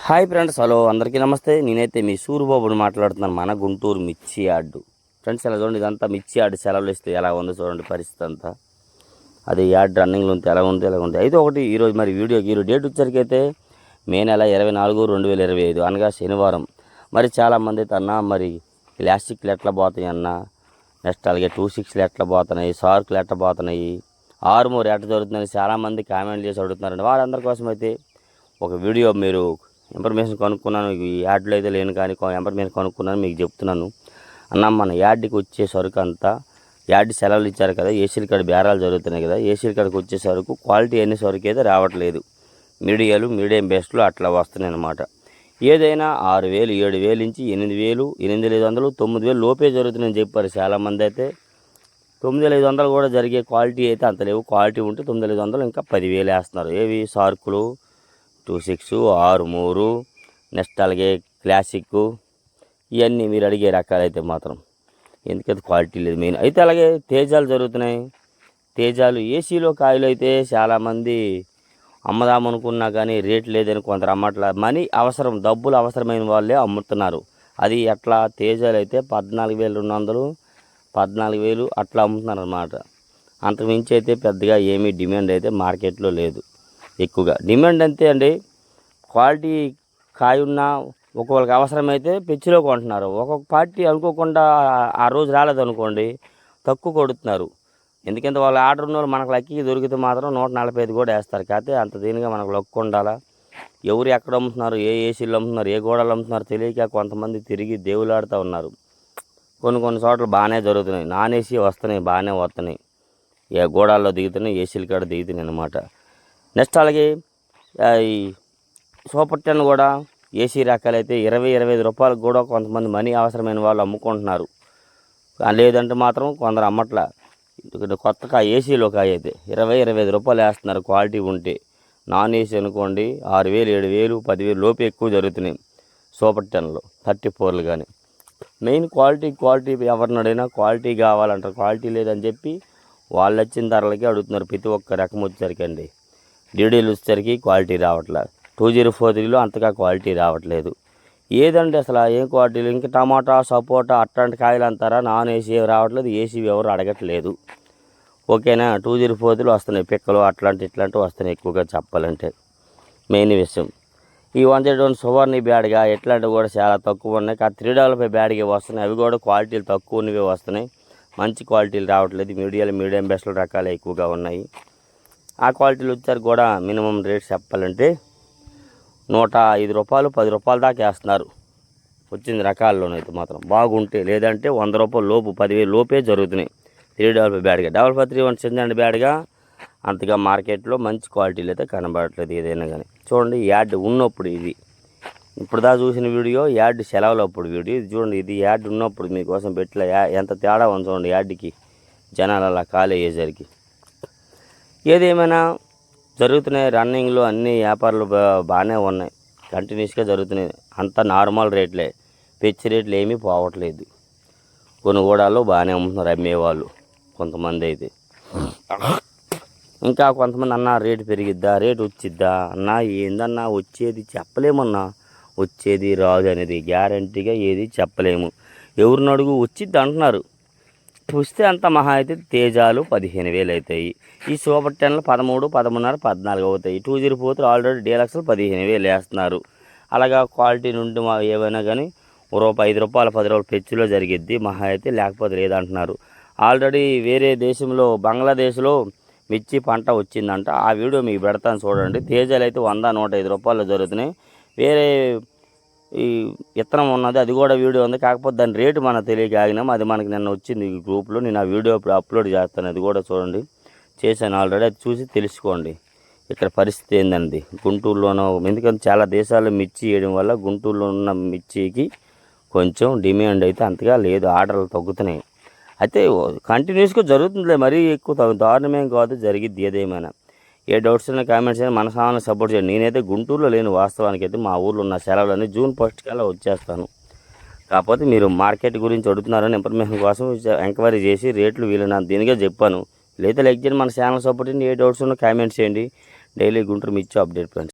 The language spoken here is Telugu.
హాయ్ ఫ్రెండ్స్, హలో అందరికీ నమస్తే. నేనైతే మీ సూరిబాబుని మాట్లాడుతున్నాను. మన గుంటూరు మిర్చి యార్డు ఫ్రెండ్స్. ఇలా చూడండి, ఇదంతా మిర్చి యార్డు. సెలవులు ఇస్తే ఎలా ఉందో చూడండి పరిస్థితి అంతా. అది యార్డ్ రన్నింగ్లో ఉంటే ఎలా ఉంది. అయితే ఒకటి ఈరోజు మరి వీడియోకి ఈరోజు డేట్ వచ్చరికి అయితే మే నెల 24/2025 అనగా శనివారం. మరి చాలామంది అయితే అన్న మరి ప్లాస్టిక్లు ఎట్లా పోతాయి అన్న, నెక్స్ట్ అలాగే 26లు ఎట్లా పోతున్నాయి, సార్కులు ఎట్లా పోతున్నాయి, ఆరుమూరు ఎట్లా జరుగుతుందని చాలామంది కామెంట్ చేసి అడుగుతున్నారండి. వారందరి కోసం అయితే ఒక వీడియో మీరు ఇన్ఫర్మేషన్ కనుక్కున్నాను. ఈ యార్డ్లో అయితే లేను కానీ ఇన్ఫర్మేషన్ కనుక్కున్నాను, మీకు చెప్తున్నాను. అన్న మన యార్డ్కి వచ్చే సరుకు అంతా యార్డ్ సెలవులు ఇచ్చారు కదా, ఏసీల కాడ బేరాలు జరుగుతున్నాయి కదా, ఏసీల కాడికి వచ్చే సరుకు క్వాలిటీ అనే సరుకు అయితే రావట్లేదు. మీడియం బెస్ట్లు అట్లా వస్తున్నాయి అన్నమాట. ఏదైనా 6,000, 7,000 నుంచి 8,000, 8,500, 9,000 లోపే జరుగుతుందని చెప్పారు చాలామంది. అయితే 9,500 కూడా జరిగే క్వాలిటీ అయితే అంత లేవు. క్వాలిటీ ఉంటే 9,500 ఇంకా 10,000 వేస్తున్నారు. ఏవి సార్కులు 26, 6-3, నెక్స్ట్ అలాగే క్లాసిక్, ఇవన్నీ మీరు అడిగే రకాలైతే మాత్రం ఎందుకంటే క్వాలిటీ లేదు మెయిన్. అయితే అలాగే తేజాలు జరుగుతున్నాయి. తేజాలు ఏసీలో కాయలు అయితే చాలామంది అమ్మదామనుకున్నా కానీ రేట్ లేదని కొందరు అమ్మట్లా. మనీ అవసరం, డబ్బులు అవసరమైన వాళ్ళే అమ్ముతున్నారు. అది ఎట్లా తేజాలు అయితే 14,200, 14,000 అట్లా అమ్ముతున్నారు అన్నమాట. అంతకుమించి అయితే పెద్దగా ఏమీ డిమాండ్ అయితే మార్కెట్లో లేదు. ఎక్కువగా డిమాండ్ అంతే అండి. క్వాలిటీ కాయ ఉన్నా ఒకవేళకి అవసరమైతే పెచ్చిలో కొంటున్నారు. ఒక్కొక్క పార్టీ అనుకోకుండా ఆ రోజు రాలేదనుకోండి తక్కువ కొడుతున్నారు. ఎందుకంటే వాళ్ళు ఆర్డర్ ఉన్న వాళ్ళు మనకు లక్కీకి దొరికితే మాత్రం 145 కూడా వేస్తారు. కాకపోతే అంత దీనిగా మనకు లక్కు ఉండాలా. ఎవరు ఎక్కడ అమ్ముతున్నారు, ఏ ఏసీలు అమ్ముతున్నారు, ఏ గోడలు అమ్ముతున్నారు తెలియక కొంతమంది తిరిగి దేవులాడుతూ ఉన్నారు. కొన్ని చోట్ల బాగానే జరుగుతున్నాయి. నాన్ ఏసీ వస్తున్నాయి, బాగానే వస్తున్నాయి. ఏ గోడాల్లో దిగుతున్నాయి, ఏసీల కాడ దిగుతున్నాయి అన్నమాట. నెక్స్ట్ అలాగే ఈ సూపర్ 10 కూడా ఏసీ రకాలైతే 20-25 రూపాయలకు కూడా కొంతమంది మనీ అవసరమైన వాళ్ళు అమ్ముకుంటున్నారు. లేదంటే మాత్రం కొందరు అమ్మట్లా. కొత్తగా ఏసీలో కాయ అయితే 20-25 రూపాయలు వేస్తున్నారు క్వాలిటీ ఉంటే. నాన్ ఏసీ అనుకోండి 6,000, 7,000, 10,000 లోపు ఎక్కువ జరుగుతున్నాయి సూపర్ 10లో 34లు. కానీ మెయిన్ క్వాలిటీ ఎవరిని అడిగినా క్వాలిటీ కావాలంటారు. క్వాలిటీ లేదని చెప్పి వాళ్ళు వచ్చిన ధరలకి అడుగుతున్నారు. ప్రతి ఒక్క రకం వచ్చేసరికండి డీడీలు వచ్చేసరికి క్వాలిటీ రావట్లేదు. 2043లో అంతగా క్వాలిటీ రావట్లేదు. ఏదండి అసలు ఏం క్వాలిటీలు? ఇంకా టమాటా, సపోటా అట్లాంటి కాయలు అంటారా, నాన్ ఏసీ రావట్లేదు, ఏసీ ఎవరు అడగట్లేదు. ఓకేనా, 2043లో వస్తున్నాయి పిక్కలు, ఇట్లాంటివి వస్తున్నాయి ఎక్కువగా చెప్పాలంటే. మెయిన్ విషయం ఈ 101 సువర్ణ బ్యాడ్గా ఇట్లాంటివి కూడా చాలా తక్కువ ఉన్నాయి. $3 బ్యాడ్గా వస్తున్నాయి. అవి కూడా క్వాలిటీలు తక్కువ ఉన్నవే వస్తున్నాయి. మంచి క్వాలిటీలు రావట్లేదు. మీడియం బెస్ట్ల రకాలు ఎక్కువగా ఉన్నాయి. ఆ క్వాలిటీలు వచ్చారు కూడా మినిమం రేట్ చెప్పాలంటే 105 రూపాయలు, 10 రూపాయల దాకా వేస్తున్నారు వచ్చింది రకాల్లోనైతే మాత్రం బాగుంటే. లేదంటే 100 రూపాయల లోపు, 10,000 లోపే జరుగుతున్నాయి $3 బ్యాడ్గా. 5531 చెందండి బ్యాడ్గా అంతగా మార్కెట్లో మంచి క్వాలిటీలు అయితే కనబడట్లేదు ఏదైనా కానీ. చూడండి యాడ్ ఉన్నప్పుడు ఇది ఇప్పుడు చూసిన వీడియో యాడ్ సెలవులు అప్పుడు వీడియో ఇది చూడండి. ఇది యాడ్ ఉన్నప్పుడు మీకోసం పెట్టలే ఎంత తేడా ఉంది చూడండి. యాడ్కి జనాలు అలా ఖాళీ అయ్యేసరికి. ఏదేమైనా జరుగుతున్నాయి రన్నింగ్లో అన్ని వ్యాపారాలు బాగానే ఉన్నాయి, కంటిన్యూస్గా జరుగుతున్నాయి. అంతా నార్మల్ రేట్లే, పెచ్చి రేట్లు ఏమీ పోవట్లేదు. కొన్ని గూడాల్లో బాగానే అమ్ముతున్నారు అమ్మేవాళ్ళు కొంతమంది అయితే. ఇంకా కొంతమంది అన్న రేటు పెరిగిద్దా, రేటు వచ్చిద్దా అన్న, ఏందన్నా వచ్చేది చెప్పలేమన్నా, వచ్చేది రాదు అనేది గ్యారంటీగా ఏది చెప్పలేము. ఎవరిని అడుగు వచ్చిద్ది అంటున్నారు. వస్తే అంత మహా అయితే తేజాలు 15,000 అవుతాయి. ఈ సూపర్ 10లు 13, 13.5, 14 అవుతాయి. 204 ఆల్రెడీ డీలక్స్లు 15,000 వేస్తున్నారు. అలాగా క్వాలిటీ నుండి ఏమైనా కానీ ₹5, 10 రూపాయలు పెచ్చులో జరిగిద్ది మహా అయితే, లేకపోతే లేదంటున్నారు. ఆల్రెడీ వేరే దేశంలో బంగ్లాదేశ్లో మిర్చి పంట వచ్చిందంట. ఆ వీడియో మీకు పెడతాను చూడండి. తేజాలు అయితే 100, 105 రూపాయలు జరుగుతున్నాయి. వేరే ఈ విత్తనం ఉన్నది, అది కూడా వీడియో ఉంది. కాకపోతే దాని రేటు మనకు తెలియక ఆగినాం. అది మనకి నిన్న వచ్చింది ఈ గ్రూప్లో. నేను ఆ వీడియో ఇప్పుడు అప్లోడ్ చేస్తాను. అది కూడా చూడండి, చేశాను ఆల్రెడీ. అది చూసి తెలుసుకోండి ఇక్కడ పరిస్థితి ఏందండి గుంటూరులోనూ. ఎందుకంటే చాలా దేశాల్లో మిర్చి వేయడం వల్ల గుంటూరులో ఉన్న మిర్చికి కొంచెం డిమాండ్ అయితే అంతగా లేదు, ఆర్డర్లు తగ్గుతున్నాయి. అయితే కంటిన్యూస్గా జరుగుతుందిలే, మరీ ఎక్కువ దారుణమేం కాదు, జరిగిద్ది ఏదేమైనా. ఏ డౌట్స్ అయినా కామెంట్స్ అయినా మన ఛానల్ని సపోర్ట్ చేయండి. నేనైతే గుంటూరులో లేను వాస్తవానికి. అయితే మా ఊర్లో ఉన్న సెలవులన్నీ జూన్ 1 కల్లా వచ్చేస్తాను. కాకపోతే మీరు మార్కెట్ గురించి అడుగుతున్నారని ఇన్ఫర్మేషన్ కోసం ఎంక్వైరీ చేసి రేట్లు వీళ్ళని దీనిగా చెప్పాను. లేదా లైక్ చేయండి, మన ఛానల్ సపోర్ట్ చేయండి. ఏ డౌట్స్ ఉన్నా కామెంట్స్ చేయండి. డైలీ గుంటూరు మిర్చి అప్డేట్ ఫ్రెండ్స్.